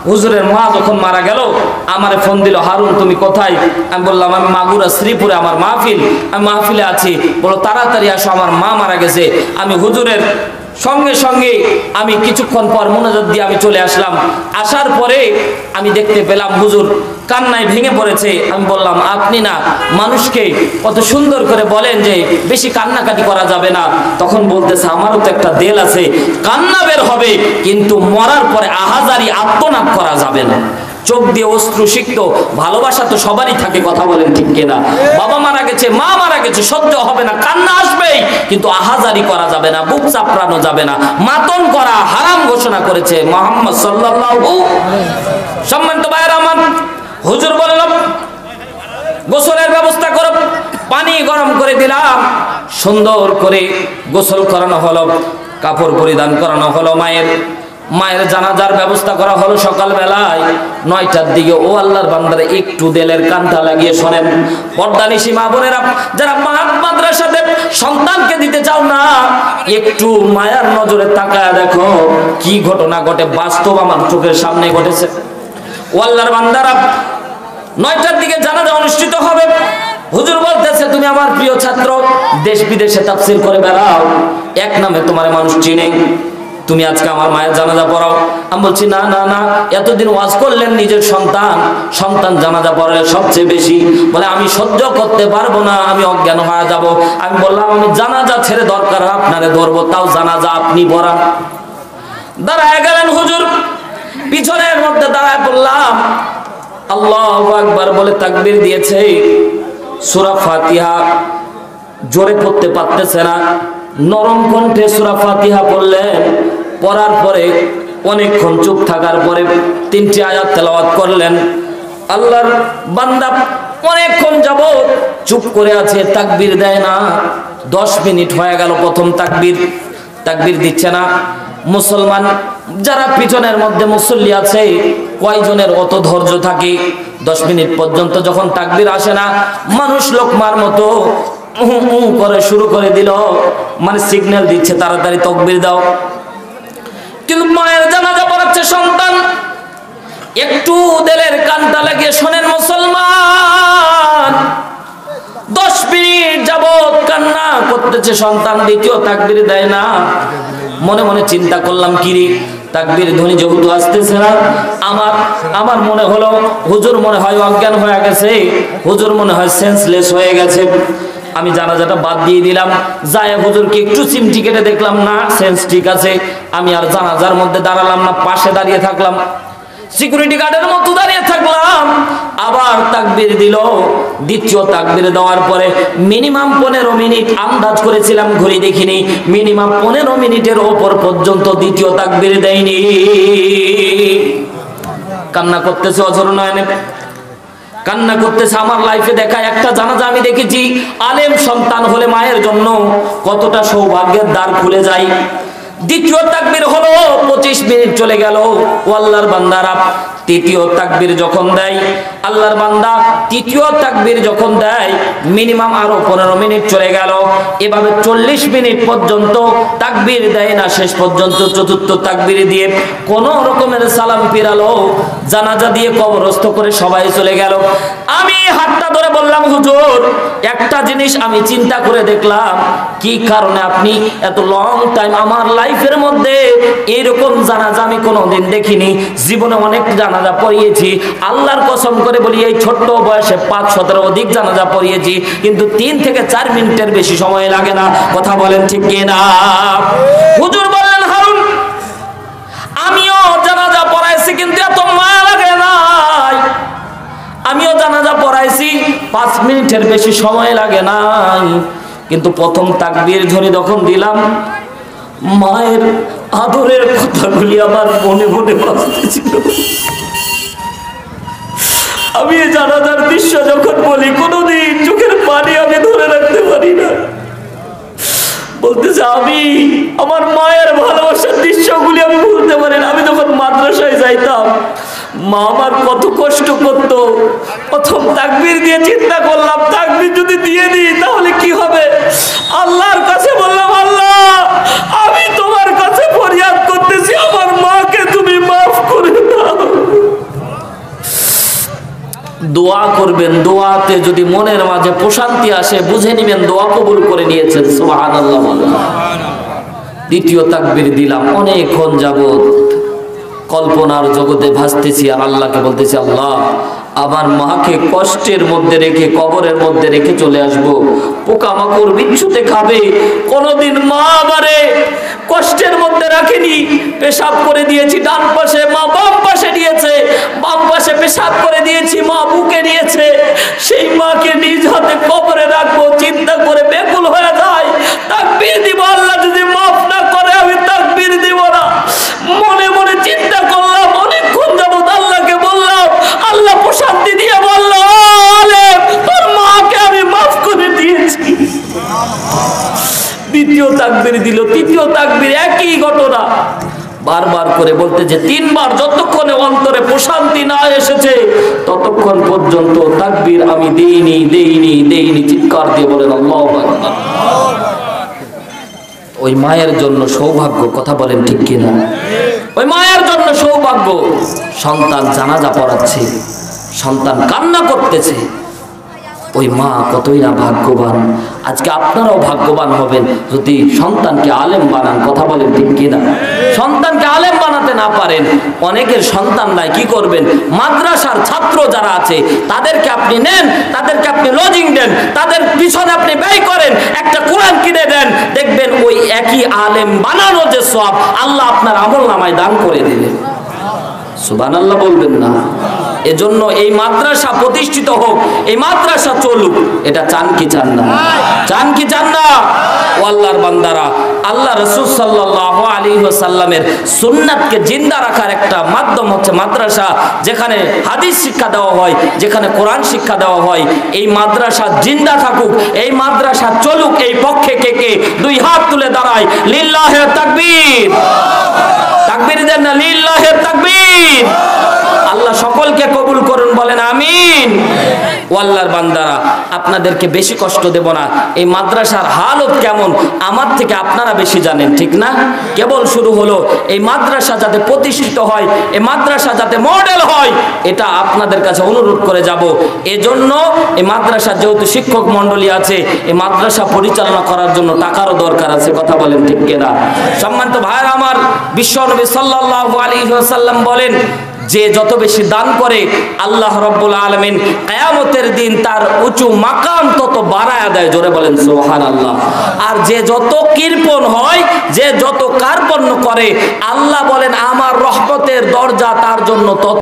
হুজুরের মা যখন মারা গেল আমারে ফোন দিল, হারুন তুমি কোথায়? আমি বললাম আমি মাগুরা শ্রীপুরে আমার মাহফিল, আমি মাহফিলে আছি। বলো তাড়াতাড়ি আসো, আমার মা মারা গেছে। আমি হুজুরের সঙ্গে সঙ্গে আমি কিছুক্ষণ পর মোনাজাত দিয়ে আমি চলে আসলাম। আসার পরে আমি দেখতে পেলাম হুজুর কান্নায় ভেঙে পড়েছে। আমি বললাম আপনি না মানুষকে কত সুন্দর করে বলেন যে বেশি কান্নাকাটি করা যাবে না, তখন বলতেছে আমারও তো একটা দেল আছে, কান্না বের হবে কিন্তু মরার পরে আহাজারি আত্মনাদ করা যাবে না। চোখ দিয়ে অশ্রু সিক্ত, ভালোবাসা তো সবারই থাকে, কথা বলেন ঠিক কিনা? বাবা মারা গেছে, মা মারা গেছে, সহ্য হবে না, কান্না আসবেই, কিন্তু আহাজারি করা যাবে না, বুক চাপড়ানো যাবে না, মাতন করা হারাম ঘোষণা করেছে মুহাম্মদ সাল্লাল্লাহু। সম্মানিত ভাইরা আমার, হুজুর বললাম গোসলের ব্যবস্থা করো, পানি গরম করে দিলাম, সুন্দর করে গোসল করানো হলো, কাপড় পরিধান করানো হলো। মায়ের জানাজার ব্যবস্থা করা হলো সকালবেলায় 9টার দিকে। ও আল্লাহর বান্দারা একটু দিলের কানটা লাগিয়ে শোনেন, পর্দানিশী মা বোনেরা যারা মাদ্রাসাতে সন্তানকে দিতে চাও না, একটু মায়ার নজরে তাকায় দেখো কি ঘটনা ঘটে, বাস্তব আমার চোখের সামনে ঘটেছে। ও আল্লাহর বান্দারা 9টার দিকে জানাজা অনুষ্ঠিত হবে। হুজুর বলতেছে, তুমি আমার প্রিয় ছাত্র, দেশ বিদেশে তাফসীর করে বেড়াও, এক নামে তোমার মানুষ চিনে, তুমি আজকে আমার মায়ের জানাজা পড়াও। আমি বলছি না না না, এতদিন ওয়াজ করলেন নিজের সন্তান জানাজা পড়ালে সবচেয়ে বেশি, বলে আমি সহ্য করতে পারবো না, আমি অজ্ঞান হয়ে যাব। আমি বললাম আমি জানাজা ছেড়ে দরকার আপনারে ধরবো, তাও জানাজা আপনি পড়ান। দাঁড়ায় গেলেন হুজুর, পিছনের মধ্যে দাঁড়ায় পড়লাম, আল্লাহু আকবার বলে তাকবীর দিয়েছে। সূরা ফাতিহা জোরে পড়তে পারতেছে না, নরম কণ্ঠে সূরা ফাতিহা পড়লেন। পড়ার পরে অনেকক্ষণ চুপ থাকার পরে 3টি আয়াত তেলাওয়াত করলেন। আল্লাহর বান্দা অনেকক্ষণ যাবত চুপ করে আছে, তাকবীর দেয় না। 10 মিনিট হয়ে গেল, প্রথম তাকবীর দিচ্ছে না। মুসলমান যারা পিছনের মধ্যে মুসল্লি আছে, কয়জনের অত ধৈর্য থাকে? 10 মিনিট পর্যন্ত যখন তাকবীর আসে না, মানুষ লোকমার মতো করে শুরু করে দিল, মানে সিগন্যাল দিচ্ছে তাড়াতাড়ি তাকবীর দাও। কিন্তু মায়ের জানাজা পড়াচ্ছে সন্তান, একটু দিলের কানটা লাগিয়ে শোনেন মুসলমান। 10 মিনিট যাবত কান্না করতেছে সন্তান, দ্বিতীয় তাকবীর দেয় না। মনে মনে চিন্তা করলাম, কিরে তাকবীর ধ্বনি যেহেতু আসতেছে না, আমার মনে হলো হুজুর মনে হয় অজ্ঞান হয়ে গেছে, হুজুর মনে হয় সেন্সলেস হয়ে গেছে। আমি জানাজাটা বাদ দিয়ে দিলাম, যায় হুজুরকে একটু চিমটি কেটে দেখলাম না সেন্স ঠিক আছে। আমি আর জানাজার মধ্যে দাঁড়ালাম না, পাশে দাঁড়িয়ে থাকলাম, সিকিউরিটি গার্ডের মতো দাঁড়িয়ে থাকলাম। আবার তাকবীর দিল। দ্বিতীয় তাকবীর দেওয়ার পরে মিনিমাম 15 মিনিট, আন্দাজ করেছিলাম ঘড়ি দেখিনি, মিনিমাম 15 মিনিটের ওপর পর্যন্ত দ্বিতীয় তাকবীর দেয়নি। কান্না করতেছে অঝর নয়নে, কান্না করতেছে। আমার লাইফে দেখা একটা জানাজা আমি দেখেছি, আলেম সন্তান হলে মায়ের জন্য কতটা সৌভাগ্যের দ্বার খুলে যায়। দ্বিতীয় তাকবীর হলো, 25 মিনিট চলে গেল। ও আল্লাহর বান্দারা, তৃতীয় তাকবীর যখন দেয়, আল্লাহর বান্দা তৃতীয় তাকবীর যখন দেয়, মিনিমাম আরো 15 মিনিট চলে গেল। এভাবে 40 মিনিট পর্যন্ত তাকবীর দেয় না। শেষ পর্যন্ত চতুর্থ তাকবীর দিয়ে কোন রকমের সালাম ফিরালো, জানাজা দিয়ে কবরস্থ করে সবাই চলে গেল। আমি হাতটা ধরে বললাম, হুজুর একটা জিনিস আমি চিন্তা করে দেখলাম, কি কারণে আপনি এত লং টাইম, আমার লাইফের মধ্যে এরকম জানাজা আমি কোনোদিন দেখিনি, জীবনে অনেক জানাজা পড়িয়েছি, আল্লাহর কসম করে বলি এই ছোট্ট বয়সে 5-17 অধিক জানাজা পড়িয়েছি, কিন্তু 3 থেকে 4 মিনিটের বেশি সময় লাগে না। কথা বলেন ঠিক কিনা? হুজুর বললেন, হারুন আমিও জানাজা পড়াইছি, কিন্তু এত মায়া লাগে নাই। আমিও জানাজা পড়াইছি, 5 মিনিটের বেশি সময় লাগে নাই, কিন্তু প্রথম তাকবীর ধ্বনি যখন দিলাম, মায়ের আদরের কথাগুলি আমার মনে মনে বাজতেছিল। আমি এই জানাজার দৃশ্য যখন বলি, কোনোদিন চোখের পানি আমি ধরে রাখতে পারি না। বলতেছে আমি আমার মায়ের ভালোবাসার দৃশ্যগুলি আমি ভুলতে পারি না। আমি যখন মাদ্রাসায় যাইতাম, মা আমার কত কষ্ট করতো। প্রথম তাকবীর দিয়ে চিন্তা করলাম, তাকবীর যদি দিয়ে দিই তাহলে কি হবে। আল্লাহর কাছে বললাম, আল্লাহ আমি তোমার কাছে ফরিয়াদ করতেছি, আমার মাকে তুমি মাফ করে দাও। দোয়া করবেন, দোয়াতে যদি মনের মাঝে প্রশান্তি আসে বুঝে নিবেন দোয়া কবুল করে নিয়েছেন। সুবহানাল্লাহ। দ্বিতীয় তাকবীর দিলাম, অনেকক্ষণ যাবত কল্পনার জগতে ভাসতেছি আর আল্লাহকে বলতেছি, আল্লাহ আমার মাকে কষ্টের মধ্যে রেখে কবরের মধ্যে রেখে চলে আসবো, পোকামাকড় বিচ্ছুতে খাবে। কোনদিন মা আমারে কষ্টের মধ্যে রাখেনি, পেশাব করে দিয়েছি ডান পাশে, মা বাম পাশে নিয়েছে, বাম পাশে পেশাব করে দিয়েছি, মা বুকে নিয়েছে। সেই মাকে নিজ হাতে কবরে রাখবো, চিন্তা করে বেকুল হয়ে যায়। তাকবীর দিব, আল্লাহ যদি মাফ না করে আমি তাকবীর দিব না। মনে মনে চিন্তা করলাম, অনেকক্ষণ যাবত আল্লাহকে বললাম, আল্লাহ প্রশান্তি দিয়ে বলল, তোর মাকে আমি মাফ করে দিয়েছি। দ্বিতীয় তাকবীর দিল, তৃতীয় তাকবীর একই ঘটনা। বারবার করে বলতে যে 3 বার যতক্ষণে অন্তরে প্রশান্তি না এসেছে ততক্ষণ পর্যন্ত তাকবীর আমি দেইনি চিৎকার দিয়ে বলেন আল্লাহু আকবার। ওই মায়ের জন্য সৌভাগ্য, কথা বলেন ঠিক কিনা? ওই মায়ের জন্য সৌভাগ্য, সন্তান জানাজা পড়াচ্ছে, সন্তান কান্না করতেছে, ওই মা কতই না ভাগ্যবান। আজকে আপনারাও ভাগ্যবান হবেন যদি সন্তানকে আলেম বানান, কথা বলেন ঠিক কিনা? সন্তানকে আলেম বানাতে না পারেন, অনেকের সন্তান নাই, কি করবেন? মাদ্রাসার ছাত্র যারা আছে তাদেরকে আপনি নেন, তাদেরকে আপনি লজিং দেন, তাদের পিছনে আপনি ব্যয় করেন, একটা কোরআন কিনে দেন, দেখবেন ওই একই আলেম বানানো যে সওয়াব আল্লাহ আপনার আমলনামায় দান করে দিবেন। সুবহানাল্লাহ বলবেন না? এজন্য এই মাদ্রাসা প্রতিষ্ঠিত হোক, এই মাদ্রাসা চলুক, এটা চান কি চান না? চান কি চান না? ও আল্লাহর বান্দারা, আল্লাহ রাসূল সাল্লাল্লাহু আলাইহি ওয়াসাল্লামের সুন্নাতকে জিন্দা রাখার একটা মাধ্যম হচ্ছে মাদ্রাসা, যেখানে হাদিস শিক্ষা দেওয়া হয়, যেখানে কোরআন শিক্ষা দেওয়া হয়। এই মাদ্রাসা জিন্দা থাকুক, এই মাদ্রাসা চলুক, এই পক্ষে কে কে 2 হাত তুলে দাঁড়ায়? লিল্লাহি তাকবীর! তাকবীর দেন না, লিল্লাহি তাকবীর! আল্লাহ সকলকে কবুল করুন, বলেন আমিন। ও আল্লাহর বান্দারা, আপনাদেরকে বেশি কষ্ট দেব না। এই মাদ্রাসার হালত কেমন আমার থেকে আপনারা বেশি জানেন, ঠিক না? কেবল শুরু হলো, এই মাদ্রাসা যাতে প্রতিষ্ঠিত হয়, এই মাদ্রাসা যাতে মডেল হয়, এটা আপনাদের কাছে অনুরোধ করে যাব। এজন্য এই মাদ্রাসা যেহেতু শিক্ষক মণ্ডলী আছে, এই মাদ্রাসা পরিচালনা করার জন্য টাকারও দরকার আছে, কথা বলেন ঠিক কিনা? সম্মানিত ভাইরা আমার, বিশ্বনবী সাল্লাল্লাহু আলাইহি ওয়াসাল্লাম বলেন, যে যত বেশি দান করে আল্লাহ রাব্বুল আলামিন কিয়ামতের দিন তার উঁচু মাকাম তত বাড়ায়া দেয়। জোরে বলেন সুবহানাল্লাহ। আর যে যত কৃপণ হয়, যে যত কার্পণ্য করে, আল্লাহ বলেন আমার রহমতের দরজা তার জন্য তত